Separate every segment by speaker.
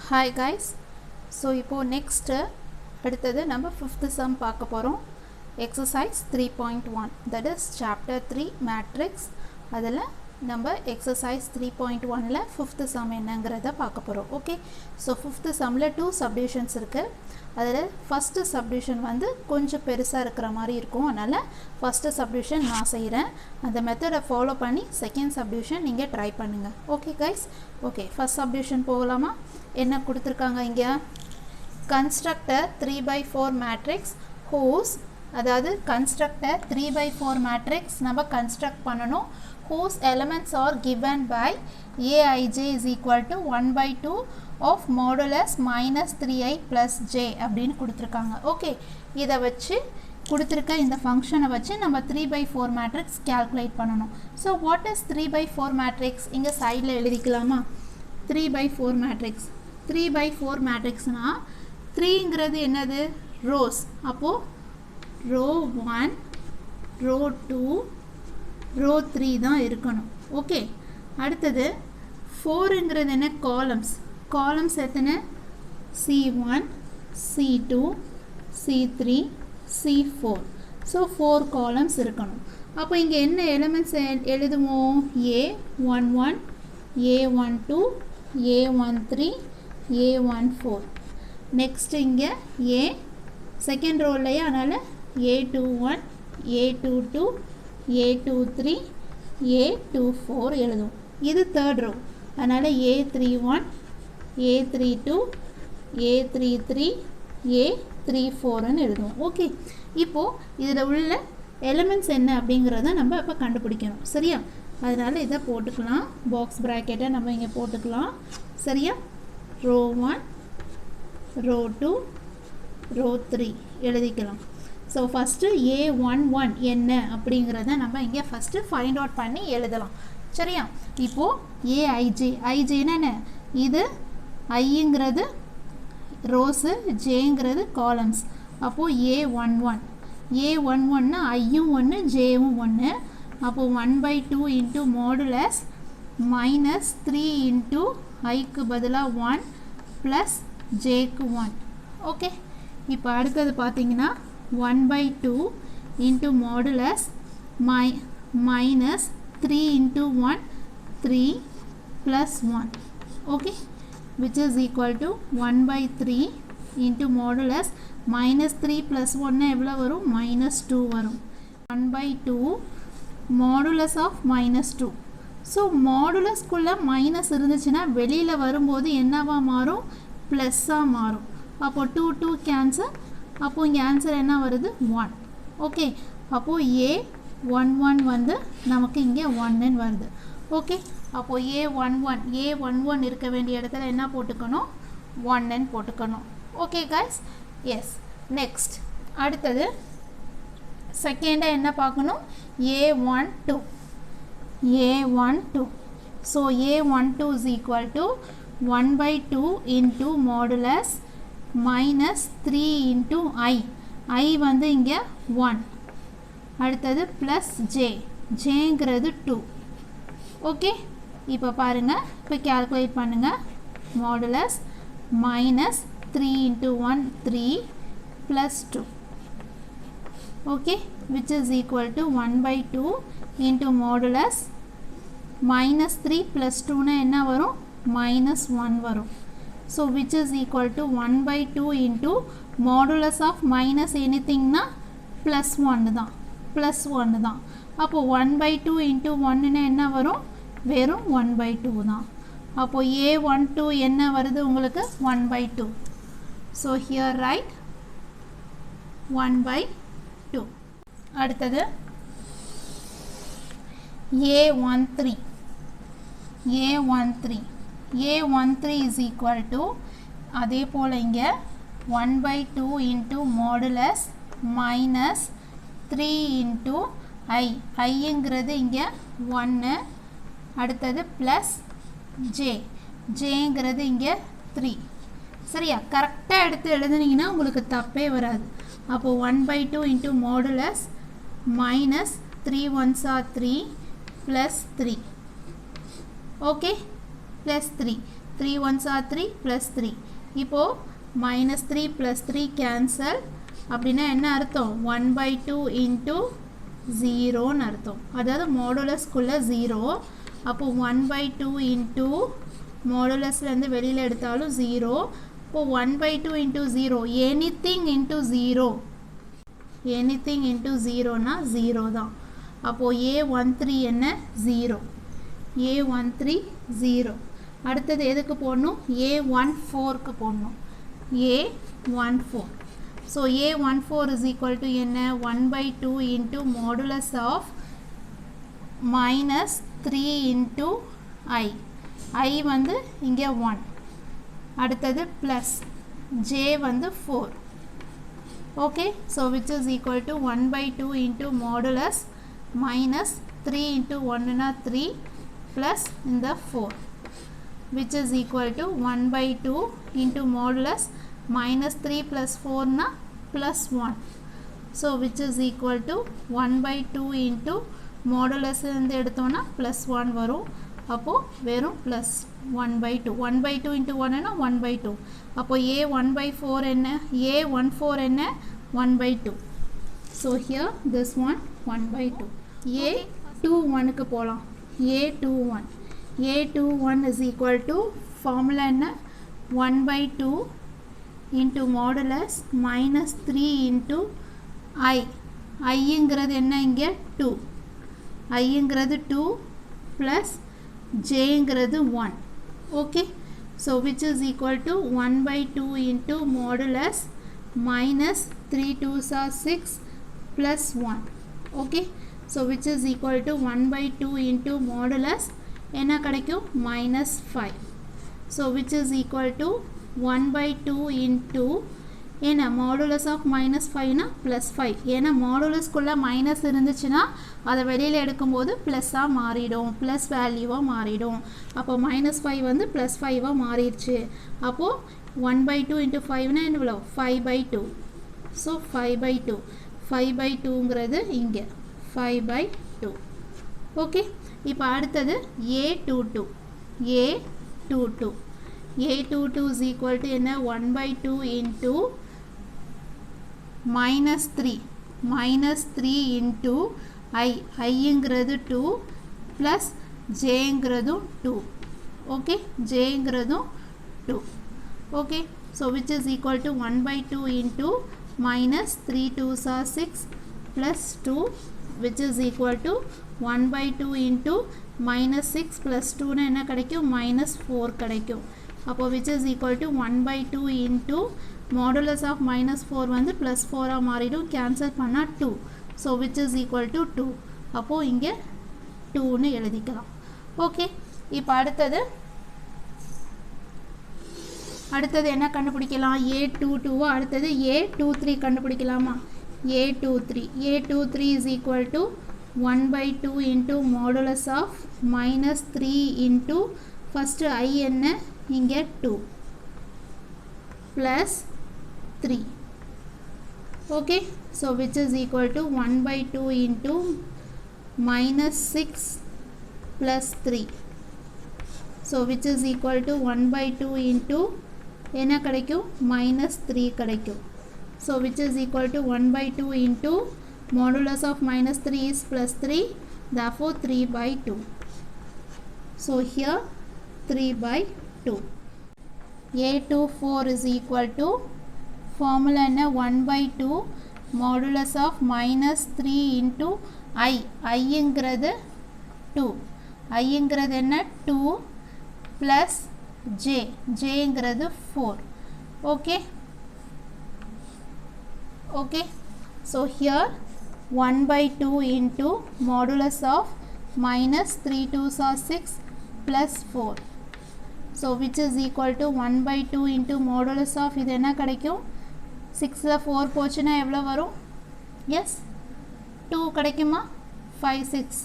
Speaker 1: Hi guys, so இப்போ next அடுத்தது நம்ம 5th sum பார்க்க போறோம். Exercise 3.1, that is chapter 3 matrix. அதில் நம்ம exercise 3.1ல 5th sum என்னங்கிறத பார்க்க போறோம். Okay, so 5th sumல 2 subdivisions இருக்கு. அதில் first subdivision வந்து கொஞ்சம் பெருசா இருக்கிற மாதிரி இருக்கும். அதனால first subdivision நான் செய்கிறேன். அந்த மெத்தடை ஃபாலோ பண்ணி second subdivision நீங்கள் ட்ரை பண்ணுங்க. Okay guys, okay first subdivision போகலாமா? என்ன கொடுத்துருக்காங்க இங்கே? construct a 3/4 matrix whose, அதாவது construct a 3/4 matrix நம்ம construct பண்ணணும், whose elements are given by aij is equal to 1/2 of modulus minus 3i plus j அப்படின்னு கொடுத்துருக்காங்க. ஓகே, இதை வச்சு கொடுத்துருக்க இந்த ஃபங்க்ஷனை வச்சு நம்ம 3/4 மேட்ரிக்ஸ் கேல்குலேட் பண்ணணும். So what is 3/4 matrix? இங்கே சைடில் எழுதிக்கலாமா? 3/4 மேட்ரிக்ஸ், 3/4 மேட்ரிக்ஸ்னால் 3ங்கிறது என்னது? ரோஸ். அப்போது ரோ 1, ரோ 2, ரோ 3 தான் இருக்கணும். ஓகே, அடுத்தது 4ங்கிறது என்ன? காலம்ஸ். காலம்ஸ் எத்தனை? C1, C2, C3, C4. So 4 columns இருக்கணும். அப்போ இங்கே என்ன எலிமெண்ட்ஸ் எழுதுவோம்? A11, A12, A13, A14. Next இங்கே A செகண்ட் ரோல்லையே, அதனால் A21, A22, A23, A24 எழுதுவோம். இது தேர்ட் ரோ, அதனால் A31, A32, A33, A34ன்னு எழுதுவோம். ஓகே, இப்போது இதில் உள்ள எலிமெண்ட்ஸ் என்ன அப்படிங்கிறத நம்ம இப்போ கண்டுபிடிக்கணும். சரியா? அதனால் இதை போட்டுக்கலாம், பாக்ஸ் ப்ராக்கெட்டை நம்ம இங்கே போட்டுக்கலாம். சரியா? ரோ 1, ரோ 2, ரோ 3 எழுதிக்கலாம். ஸோ ஃபஸ்ட்டு A11 என்ன அப்படிங்கிறத நம்ம இங்கே ஃபஸ்ட்டு ஃபைண்ட் அவுட் பண்ணி எழுதலாம். சரியா? இப்போது AIJ, ஐஜேன்னா என்ன? இது ஐங்கிறது ரோஸு, ஜேங்கிறது காலம்ஸ். அப்போது A11னா ஐயும் 1, ஜேவும் 1. அப்போது 1/2 இன்ட்டு மாடுலஸ் மைனஸ் 3 இன்ட்டு ஐக்கு பதிலாக 1 ப்ளஸ் ஜேக்கு 1. ஓகே, இப்போ அடுத்தது பார்த்தீங்கன்னா 1/2 into modulus minus 3 into 1, 3 plus 1. Okay, which is equal to 1/3 into modulus minus 3 plus 1 எவ்வளோ வரும்? -2 வரும். 1/2 modulus of -2. ஸோ மாடுலஸ்குள்ளே மைனஸ் இருந்துச்சுன்னா வெளியில் வரும்போது என்னவா மாறும்? ப்ளஸ்ஸாக மாறும். அப்போது 2 2 கேன்சல். அப்போது இங்கே ஆன்சர் என்ன வருது? 1. ஓகே, அப்போது A11 வந்து நமக்கு இங்கே 1ன்னு வருது. ஓகே, அப்போது A11 இருக்க வேண்டிய இடத்துல என்ன போட்டுக்கணும்? 1ன்னு போட்டுக்கணும். Okay guys, S. நெக்ஸ்ட் அடுத்தது செகண்டாக என்ன பார்க்கணும்? A12. So A12 is equal to 1/2 into modulus minus 3 into I வந்து இங்கே 1. அடுத்தது ப்ளஸ் ஜேங்கிறது 2. ஓகே, இப்போ பாருங்கள், இப்போ கேல்குலேட் பண்ணுங்கள். Modulus minus 3 into 1, 3 plus 2. Okay, which is equal to 1/2 into modulus minus 3 plus 2னா என்ன வரும்? -1 வரும். So which is equal to 1/2 into modulus of minus எனிதிங்னா ப்ளஸ் 1 தான், ப்ளஸ் 1 தான். அப்போது 1/2 இன்ட்டு 1ன்னா என்ன வரும்? வெறும் 1/2 தான். அப்போது A12 என்ன வருது உங்களுக்கு? 1/2. So here right 1/2. அடுத்தது A13. A13 is equal to, அதே போல் இங்கே 1/2 இன்ட்டு மாடுலஸ் மைனஸ் 3 இன்ட்டு ஐங்கிறது இங்கே 1. அடுத்தது ப்ளஸ் ஜேங்கிறது இங்கே 3. சரியா? கரெக்டாக எடுத்து எழுதுனீங்கன்னா உங்களுக்கு தப்பே வராது. அப்போது 1/2 into modulus minus 3 1s are 3 plus 3. Okay, +3. 3 ones are 3 plus 3. இப்போ minus 3 plus 3 cancel. அப்படின்னா என்ன அர்த்தம்? 1 by 2 into 0 ன்னு அர்த்தம். அதாவது மாடுலஸ்க்குள்ள 0. அப்போ 1 by 2 into மாடுலஸ்லேருந்து வெளியில் எடுத்தாலும் 0. இப்போ 1 by 2 into 0. anything into 0. anything into 0 னா 0 தான். அப்போ A13 என்ன? 0. A13 0. அடுத்தது எதுக்கு போடணும்? A14க்கு போடணும். A14. So A14 is equal to என்ன? 1 by 2 into modulus of minus 3 into I. I வந்து இங்கே 1. அடுத்தது plus J வந்து 4. Okay, so which is equal to 1 by 2 into modulus minus 3 into 1 na 3 plus in the 4, which is equal to 1 by 2 into modulus minus 3 plus 4 na plus 1. So which is equal to 1 by 2 into modulus இருந்து எடுத்தோம்னா plus 1 வரும். அப்போ வெறும் plus 1 by 2. 1 by 2 into 1 என்ன? 1 by 2. அப்போ A 1 by 4 என்ன? A14 என்ன? 1 by 2. So here this one 1 by 2. A21 க்கு போலாம். A21. A21 is equal to formula என்ன? 1 by 2 into modulus minus 3 into I. Iங்கிறது என்ன இங்கே? 2. Iங்கிறது 2 plus Jங்கிறது 1. Okay. So which is equal to 1 by 2 into modulus minus 3 2s are 6 plus 1. Okay. So which is equal to 1 by 2 into modulus என்ன கிடைக்கும்? minus 5. So which is equal to 1 by 2 into என்ன? modulus of minus 5 னா plus 5. ஏன்னா மாடுலஸ்க்குள்ள minus இருந்துச்சுன்னா அதை வெளியில் எடுக்கும்போது ப்ளஸ்ஸாக மாறிடும், ப்ளஸ் வேல்யூவாக மாறிடும். அப்போ minus 5 வந்து ப்ளஸ் 5ஆக மாறிடுச்சு. அப்போது 1 by 2 into 5 னா எவ்வளோ? 5 by 2. So 5 by 2. 5 by 2ங்கிறது இங்கே 5 by 2. ஓகே. இப்போ அடுத்தது A22. A22. A22 is equal to என்ன? 1 by 2 into minus 3. minus 3 into I. Iங்கிறது 2 plus Jங்கிறதும் 2. ஓகே. Jங்கிறதும் 2. Okay. So which is equal to 1 by 2 into minus 3 2s are 6 plus 2, which is equal to 1 by 2 into minus 6 plus 2 னா என்ன கிடைக்கும்? minus 4 கிடைக்கும். அப்போ which is equal to 1 by 2 into modulus of minus 4 வந்து plus 4ஆக மாறிடும். Cancel பண்ணால் 2. So which is equal to 2. அப்போ இங்கே 2ன்னு எழுதிக்கலாம். ஓகே. இப்போ அடுத்தது என்ன கண்டுபிடிக்கலாம்? A22. அடுத்தது A23 கண்டுபிடிக்கலாமா? A23 is equal to 1 by 2 into modulus of minus 3 into first I என்ன? இங்கே 2 plus 3. Okay. So which is equal to 1 by 2 into minus 6 plus 3. So which is equal to 1 by 2 into என்ன கிடைக்கும்? minus 3 கிடைக்கும். So which is equal to 1 by 2 into modulus of minus 3 is plus 3. Therefore 3 by 2. So here 3 by 2. A24 is equal to formula என்ன? 1 by 2 modulus of minus 3 into I. Iங்கிறது 2. Iங்கிறது என்ன? 2 plus J. Jங்கிறது 4. Okay. Okay. So here 1 by 2 into modulus of minus 3 2s are 6 plus 4. So which is equal to 1 by 2 into modulus of இது என்ன கிடைக்கும்? 6ல 4 போச்சுன்னா எவ்வளோ வரும்? Yes. 2 கிடைக்குமா? 5 6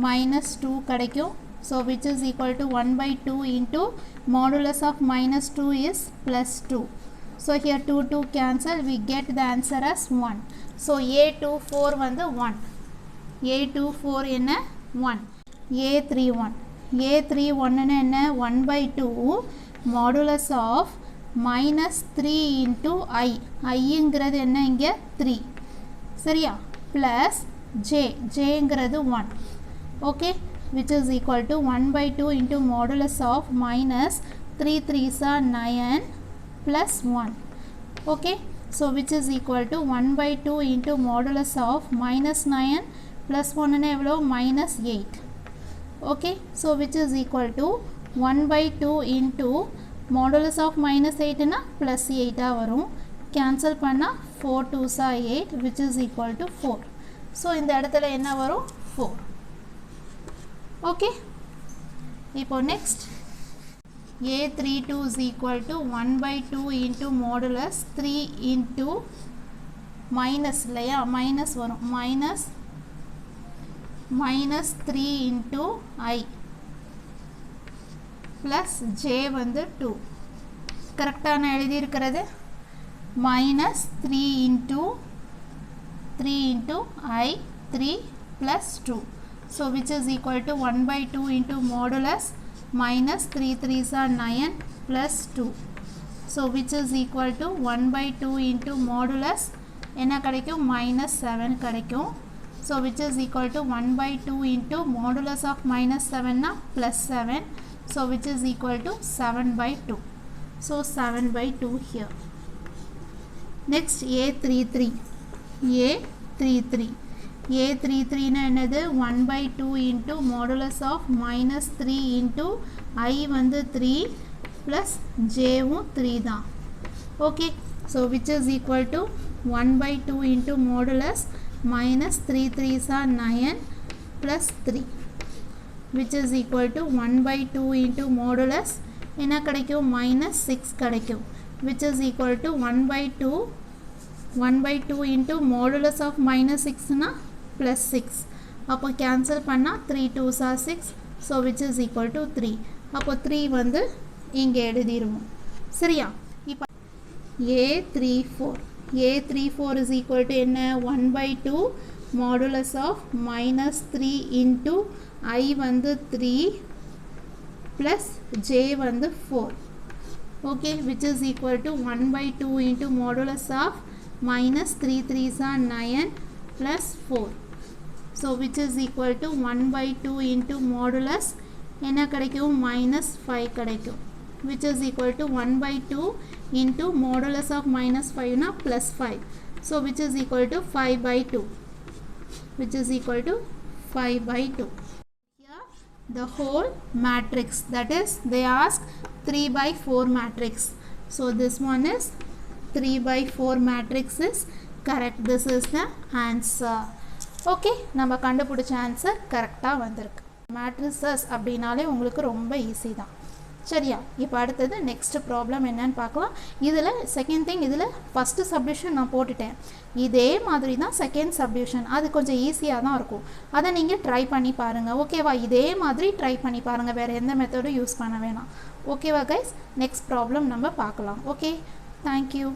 Speaker 1: minus 2 கிடைக்கும். So which is equal to 1 by 2 into modulus of minus 2 is plus 2. So here 2 cancel, we get the answer as 1. So A24 வந்து 1. A24 என்ன? 1. A31 என்ன? 1 by 2 modulus of minus 3 into I, ஐங்கிறது என்ன இங்கே 3, சரியா, plus ஜேங்கிறது 1, okay, which is equal to 1/2 into modulus of minus 3 3s are 9 plus 1, okay, so which is equal to 1/2 into modulus of minus 9 plus 1 னா எவ்வளோ minus 8, okay, so which is equal to 1/2 into modulus of minus 8 னா plus 8 வரும், cancel பண்ணா 4 2s are 8 which is equal to 4, so இந்த இடத்துல என்ன வரும் 4, okay. இப்போ next a32 is equal to 1/2 into modulus 3 into minus இல்லையா, minus வரும், minus 3 into I plus j வந்து 2, கரெக்டாக நான் எழுதியிருக்கிறது, minus 3 into I 3 plus 2, so which is equal to 1/2 into modulus minus 3 3s are 9 plus 2, so which is equal to 1/2 into modulus என்ன கிடைக்கும் minus 7 கிடைக்கும், so which is equal to 1/2 into modulus of minus 7 னா plus 7, so which is equal to 7/2, so 7/2 here. Next a33 னா என்னது 1/2 into modulus of minus 3 into I வந்து 3 plus jவும் 3 தான், okay, so which is equal to 1/2 into modulus minus 3 3s are 9 plus 3 which is equal to 1/2 into modulus என்ன கிடைக்கும் minus 6 கிடைக்கும், which is equal to 1/2 into modulus of minus 6 னா plus 6, அப்போ cancel பண்ணா 3 2s are 6, so which is equal to 3, அப்போ 3 வந்து இங்கே எழுதிருவோம், சரியா. இப்போ a34 is equal to என்ன 1/2 modulus of minus 3 into I வந்து 3 plus j வந்து 4, okay, which is equal to 1/2 into modulus of minus 3 3s are 9 plus 4, so which is equal to 1/2 into modulus என்ன கிடைக்கும் minus 5 கிடைக்கும், which is equal to 1/2 into modulus of minus 5 னா plus 5, so which is equal to 5/2, which is equal to 5/2. Here the whole matrix, that is they ask 3/4 matrix, so this one is 3/4 matrix is correct, this is the answer, okay, நம்ம கண்டுபிடிச்ச answer கரெக்டாக வந்திருக்கு. Matrices அப்படின்னாலே உங்களுக்கு ரொம்ப easy தான், சரியா. இப்போ அடுத்தது நெக்ஸ்ட் ப்ராப்ளம் என்னன்னு பார்க்கலாம். இதில் செகண்ட் திங், இதில் ஃபஸ்ட்டு சப்டிவிஷன் நான் போட்டுட்டேன், இதே மாதிரி தான் செகண்ட் சப்டிவிஷன், அது கொஞ்சம் ஈஸியாக தான் இருக்கும், அதை நீங்கள் ட்ரை பண்ணி பாருங்கள், ஓகேவா. இதே மாதிரி ட்ரை பண்ணி பாருங்கள், வேறு எந்த மெத்தடும் யூஸ் பண்ண வேணாம், ஓகேவா கைஸ். நெக்ஸ்ட் ப்ராப்ளம் நம்ம பார்க்கலாம், ஓகே, தேங்க்யூ.